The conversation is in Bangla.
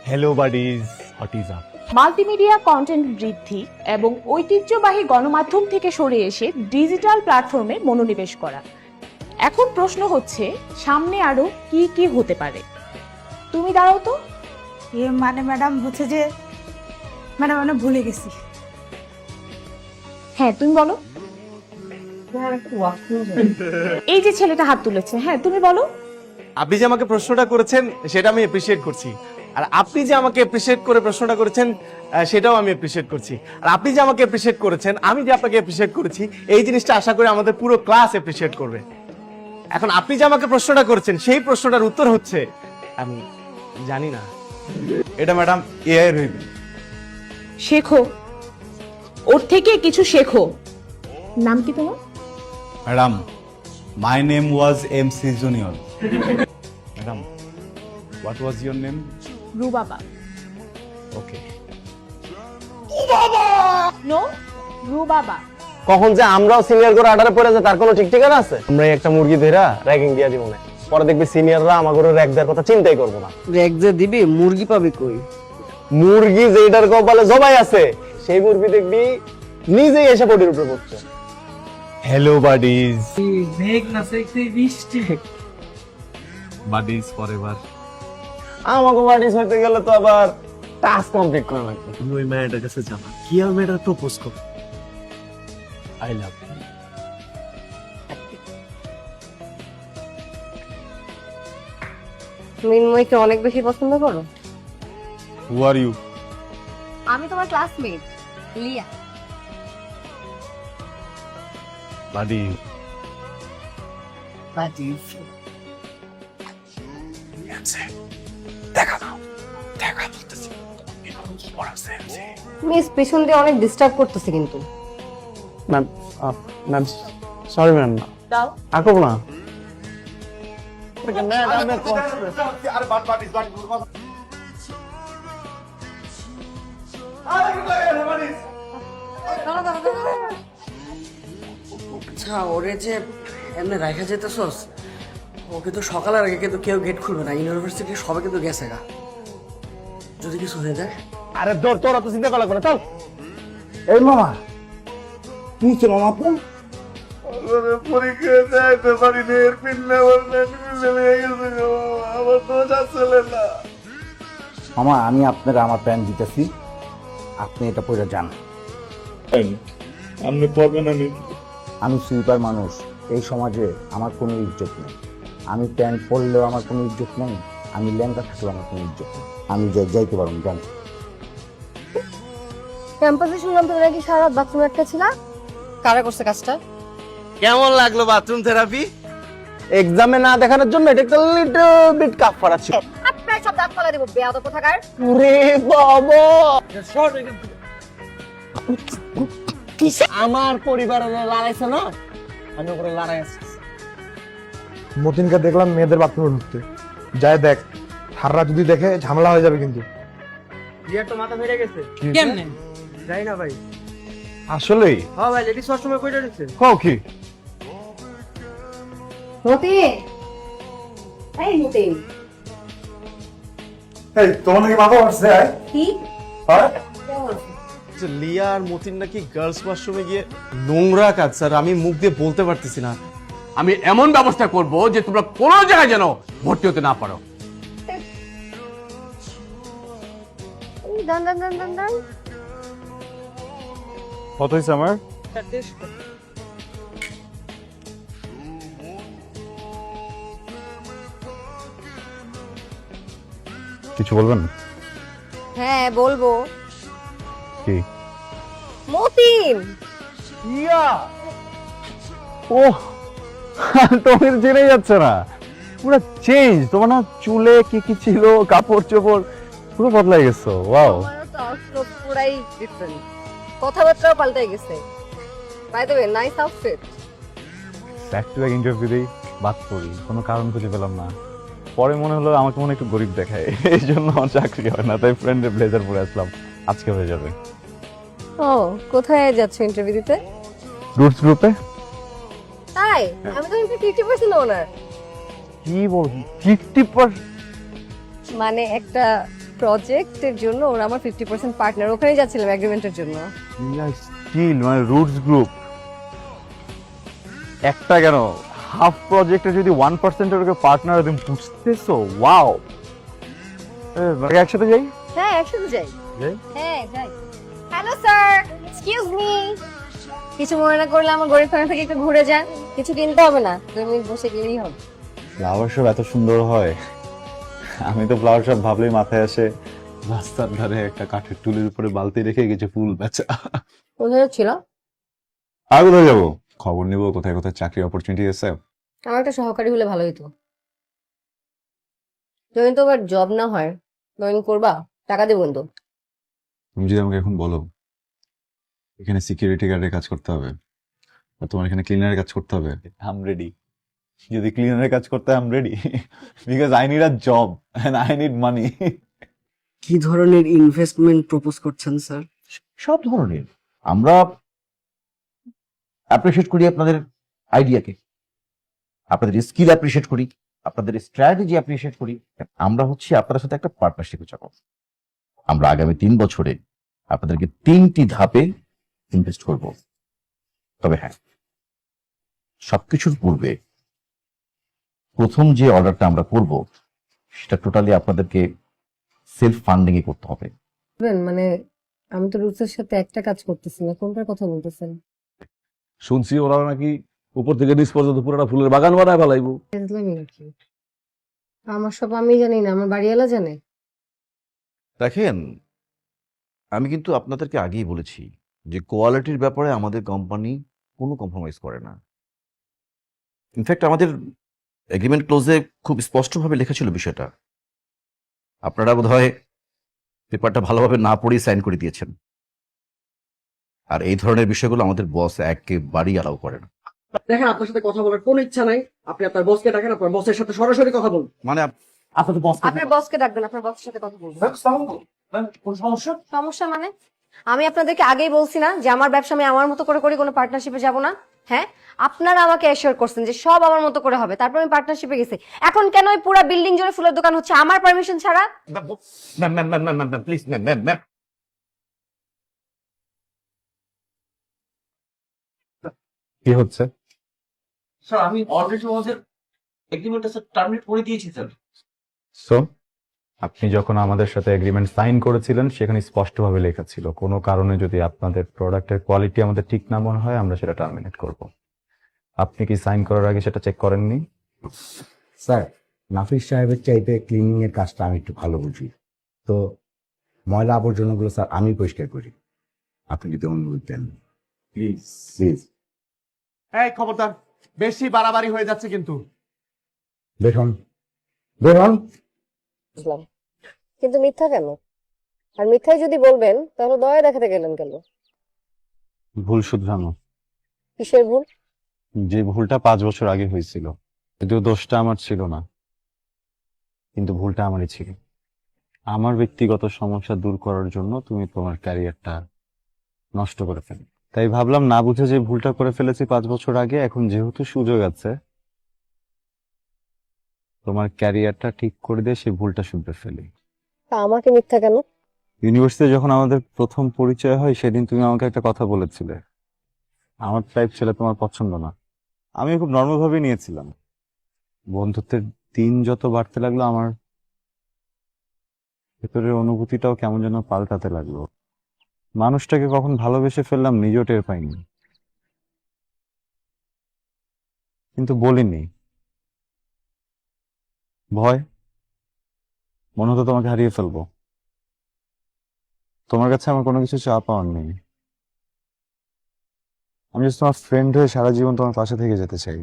Hello buddies, what is up? Multimedia content বৃদ্ধি এবং ঐতিহ্যবাহী গণমাধ্যম থেকে সরে এসে ডিজিটাল প্ল্যাটফর্মে মনোনিবেশ করা। এখন প্রশ্ন হচ্ছে, সামনে আরো কি কি হতে পারে? তুমি দাঁড়াও তো। মানে ম্যাডাম হচ্ছে যে ম্যাডাম আমরা ভুলে গেছি। হ্যাঁ তুমি বলো। এই যে ছেলেটা হাত তুলেছে, হ্যাঁ তুমি বলো। আপনি যে আমাকে প্রশ্নটা করেছেন সেটা আমি এপ্রিশিয়েট করছি, আর আপনি যে আমাকে এপ্রিশিয়েট করে প্রশ্নটা করেছেন সেটাও আমি এপ্রিশিয়েট করছি, আর আপনি যে আমাকে এপ্রিশিয়েট করেছেন আমি যে আপনাকে এপ্রিশিয়েট করেছি, এই জিনিসটা আশা করি আমাদের পুরো ক্লাস এপ্রিশিয়েট করবে। এখন আপনি যে আমাকে প্রশ্নটা করেছেন সেই প্রশ্নটার উত্তর হচ্ছে আমি জানি না। এটা ম্যাডাম এআই এর হইবে। শেখো, ওর থেকে কিছু শেখো। নাম কি তোমার? Madam my name was MC junior. Madam what was your name? Rubaba. Okay. No, Rubaba. কখন যে আমরাও সিনিয়র করে আডারে পড়ে যায় তার কোনো ঠিক ঠিকানা আছে? আমরা একটা মুরগি ধইরা র্যাগিং দিয়া দিব না, পরে দেখবি সিনিয়ররা আমাদের র্যাগ দেওয়ার কথা চিন্তাই করবো না। রেক যে দিবি মুরগি পাবি কই? মুরগি যেটার কপালে জবাই আছে সেই মুরগি দেখবি নিজেই এসে বডির উপরে পড়ছে। হ্যালো বাডিজ, মেঘ না সেক্সি বৃষ্টি। Buddies forever. আমাকে বাড়িস হইতে গেলে তো আবার টাস্ক কমপ্লিট করা লাগবে। তুমি ওই মেয়েটার কাছে যাবা, কি আর মেয়েটার প্রপোজ করো। I love you. মিনময়কে অনেক বেশি পছন্দ করো? হু আর ইউ? আমি তোমার ক্লাসমেট লিয়া। বাডি মিস পেছন দিয়ে অনেক ডিস্টার্ব করতেছে কিন্তু। ম্যাম ম্যাম সরি ম্যাম, দাও। আঁকব না। আচ্ছা ওরে যে এমনি রাখা যেতেছস, ওকে তো সকালের আগে কিন্তু কেউ গেট খুলবে না, ইউনিভার্সিটি সবাই কিন্তু গেছে গা। যদি কিছু হয়ে যায়? আরে তোরা তো চিন্তা করা করে চল। এই মামা কি হচ্ছে মামা? আপু পরীক্ষা যাইতে পারি না, এর পিনলে আমার তো যাচ্ছিল না। মামা আমি আপনাকে আমার প্যান্ট দিতেছি, আপনি এটা পরে যান। আপনি পড়বেন আমি আমি সুইপার মানুষ, এই সমাজে আমার কোনো ইজ্জত নেই। আমি প্যান্ট পরলেও আমার কোনো ইজ্জত নেই, আমি ল্যাংটা থাকলেও আমার কোনো ইজ্জত নেই। আমি যাইতে পারবো জান। ক্যাম্পাসে শুনলাম তুমি নাকি সারা রাত বাথরুমে একটা ছিলা। কারা করছে কাজটা? কেমন লাগলো বাথরুম থেরাপি? এক্সামে না দেখানোর জন্য এটা একটা লিটল বিট কাপ করা ছিল। আপনার সব দাঁত ফালা দেব বেয়াদব কোথাকার। ওরে বাবা, আমার পরিবারের লড়াইছে না, আমি ওপরে লড়াই আছি। মতিনকে দেখলাম মেয়েদের বাথরুমে ঢুকতে, যাই দেখ, হাররা যদি দেখে ঝামেলা হয়ে যাবে কিন্তু। বিয়ার তো মাথা ফেরে গেছে। কি? কেমনে? যাই না ভাই। আসলেই? হ্যাঁ ভাই, লেডিস ওয়াশরুমে কইটা দিছে। কও কি? মতিন, এই মতিন। এই তোমার নাকি বাবা আসছে? কি? হ্যাঁ? লিয়া আর মতিন নাকি গার্লস ওয়াশরুমে গিয়ে নোংরা কাজ, স্যার আমি মুখ দিয়ে বলতে পারতেছি না। আমি এমন ব্যবস্থা করব যে তোমরা কোনো জায়গায় যেন ভর্তি হতে না পারো। দান দান দান দান দান। কত হয়েছে আমার? কিছু বলবেন? হ্যাঁ বলবো। কি? মতিন। ইয়া ও তোমার জেনে যাচ্ছে না, পুরো চেঞ্জ। তোমার না চুলে কি কি ছিল, কাপড় চোপড় পুরো বদলাই গেছো। ওয়াও, আমারও তো আউটলুক পুরাই ডিফারেন্ট, কথাবার্তাও পাল্টে গেছে। By the way nice outfit. Back to back interview দিই, বাদ পড়ি, কোনো কারণ খুঁজে পেলাম না। পরে মনে হলো আমাকে মনে একটু গরিব দেখায়, এই জন্য আমার চাকরি হয় না, তাই ফ্রেন্ডের ব্লেজার পরে আসলাম। আজকে হয়ে যাবে। ও কোথায় যাচ্ছ ইন্টারভিউ দিতে? রুটস গ্রুপে। তাই? আমি তো 50% ওনার। কি বল? 50%? মানে একটা প্রজেক্টের জন্য ওরা আমার 50% পার্টনার, ওখানেই যাচ্ছিলাম এগ্রিমেন্টের জন্য। স্টিল মানে রুটস গ্রুপ একটা কেন হাফ প্রজেক্টে যদি 1% এর পার্টনার তুমি বুঝতেছো, ওয়াও। একসাথে যাই। হ্যাঁ একসাথে যাই। যাই? হ্যাঁ যাই। Hello sir, excuse me. কিছু মনে না করলে আমার গরিব ফ্যামিলি থেকে একটু ঘুরে যান, কিছু কিনতে হবে না, 2 মিনিট বসে গেলেই হবে। ফ্লাওয়ার শপ এত সুন্দর হয়, আমি তো ফ্লাওয়ার শপ ভাবলেই মাথায় আসে রাস্তার ধারে একটা কাঠের টুলের উপরে বালতি রেখে গেছে ফুল বেচা। কোথায় ছিল? আর কোথায় যাবো, খবর নিবো কোথায় কোথায় চাকরি অপরচুনিটি আছে। আমার একটা সহকারী হলে ভালো হতো। যদি তো আবার জব না হয়, জয়েন করবা, টাকা দেবো কিন্তু। তুমি যদি আমাকে এখন বলো এখানে সিকিউরিটি গার্ডের কাজ করতে হবে আর তোমার এখানে ক্লিনারের কাজ করতে হবে, আই এম রেডি। যদি ক্লিনারের কাজ করতে I am ready, because I need a job and I need money. কি ধরনের ইনভেস্টমেন্ট প্রপোজ করছেন স্যার? সব ধরনের। আমরা অ্যাপ্রিশিয়েট করি আপনাদের আইডিয়াকে, আপনাদের স্কিল অ্যাপ্রিশিয়েট করি, আপনাদের স্ট্র্যাটেজি অ্যাপ্রিশিয়েট করি। আমরা হচ্ছে আপনাদের সাথে একটা পার্টনারশিপে যাব। আমরা আগামী 3 বছরে আপনাদেরকে 3টি ধাপে ইনভেস্ট করব। তবে হ্যাঁ, সবকিছুর পূর্বে প্রথম যে অর্ডারটা আমরা করব সেটা টোটালি আপনাদেরকে সেলফ ফান্ডিং এ করতে হবে। মানে আমি তো রুটসের সাথে একটা কাজ করতেছি না, কোনটার কথা বলতেছেন? শুনছি ওরা নাকি উপর থেকে নিচ পর্যন্ত পুরোটা ফুলের বাগান বানায় ফেলাইবো। বুঝলামই নাকি? আমার সব আমি জানি না, আমার বাড়িওয়ালা জানে। দেখেন, আমি কিন্তু আপনাদেরকে আগেই বলেছি যে কোয়ালিটির ব্যাপারে আমাদের কোম্পানি কোনো কম্প্রোমাইজ করে না। ইনফ্যাক্ট আমাদের এগ্রিমেন্ট ক্লোজে খুব স্পষ্টভাবে লেখা ছিল বিষয়টা। আপনারা বোধহয় পেপারটা ভালোভাবে না পড়েই সাইন করে দিয়েছেন। আর এই ধরনের বিষয়গুলো আমাদের বস একেবারেই অ্যালাউ করে না। দেখেন, আপনার সাথে কথা বলার কোনো ইচ্ছা নাই। আপনি আপনার বসকে ডাকেন, আপনার বসের সাথে সরাসরি কথা বলুন। মানে আপনাদের বস আপনার বসকে ডাকবেন, আপনার বসের সাথে কথা বলবো। সমস্যা মানে? আমি আপনাদেরকে আগেই বলছি না যে আমার ব্যবসা আমি আমার মতো করে করি, কোনো পার্টনারশিপে যাব না। হ্যাঁ, আপনারা আমাকে অ্যাসিওর করছেন যে সব আমার মতো করে হবে, তারপর আমি পার্টনারশিপে গেছি। এখন কেন ওই পুরো বিল্ডিং জুড়ে ফুলের দোকান হচ্ছে আমার পারমিশন ছাড়া? Please ma'am. কি হচ্ছে? স্যার আমি অলরেডি আমাদের এগ্রিমেন্টটা স্যার টার্মিনেট করে দিয়েছি স্যার। সো আপনি যখন আমাদের সাথে এগ্রিমেন্ট সাইন করেছিলেন সেখানে স্পষ্টভাবে লেখা ছিল কোনো কারণে যদি আপনাদের প্রোডাক্টের কোয়ালিটি আমাদের ঠিক না মনে হয় আমরা সেটা টার্মিনেট করব। আপনি কি সাইন করার আগে সেটা চেক করেননি? স্যার, নাফিস সাহেবের চাইতে ক্লিনিং এর কাজটা আমি একটু ভালো বুঝি, তো ময়লা আবর্জনাগুলো স্যার আমি পরিষ্কার করি। আপনি যদি অনুমতি দেন প্লিজ। এই খবরদার, বেশি বাড়াবাড়ি হয়ে যাচ্ছে কিন্তু। দেখুন বুঝলাম, কিন্তু মিথ্যা কেন? আর মিথ্যাই যদি বলবেন তাহলে দয়া দেখাতে গেলেন কেন? ভুল শুধরানো, কিসের ভুল? যে ভুলটা 5 বছর আগে হয়েছিল, যদিও দোষটা আমার ছিল না, কিন্তু ভুলটা আমারই ছিল। আমার ব্যক্তিগত সমস্যা দূর করার জন্য তুমি তোমার ক্যারিয়ারটা নষ্ট করে ফেলে, তাই ভাবলাম না বুঝে যে ভুলটা করে ফেলেছি 5 বছর আগে, এখন যেহেতু সুযোগ আছে তোমার ক্যারিয়ারটা ঠিক করে দিয়ে সেই ভুলটা শুধরে ফেলি। তা আমাকে মিথ্যা কেন? ইউনিভার্সিটিতে যখন আমাদের প্রথম পরিচয় হয় সেদিন তুমি আমাকে একটা কথা বলেছিলে, আমার টাইপ ছেলে তোমার পছন্দ না। আমি খুব নর্মাল ভাবে নিয়েছিলাম। বন্ধুত্বের দিন যত বাড়তে লাগলো আমার ভেতরের অনুভূতিটাও কেমন যেন পাল্টাতে লাগলো। মানুষটাকে কখন ভালোবেসে ফেললাম নিজেও টের পাইনি, কিন্তু বলিনি। ভয়, মনে হতো তোমাকে হারিয়ে ফেলবো। তোমার কাছে আমার কোনো কিছু চাওয়া পাওয়ার নেই, আমি জাস্ট তোমার ফ্রেন্ড হয়ে সারা জীবন তোমার পাশে থেকে যেতে চাই।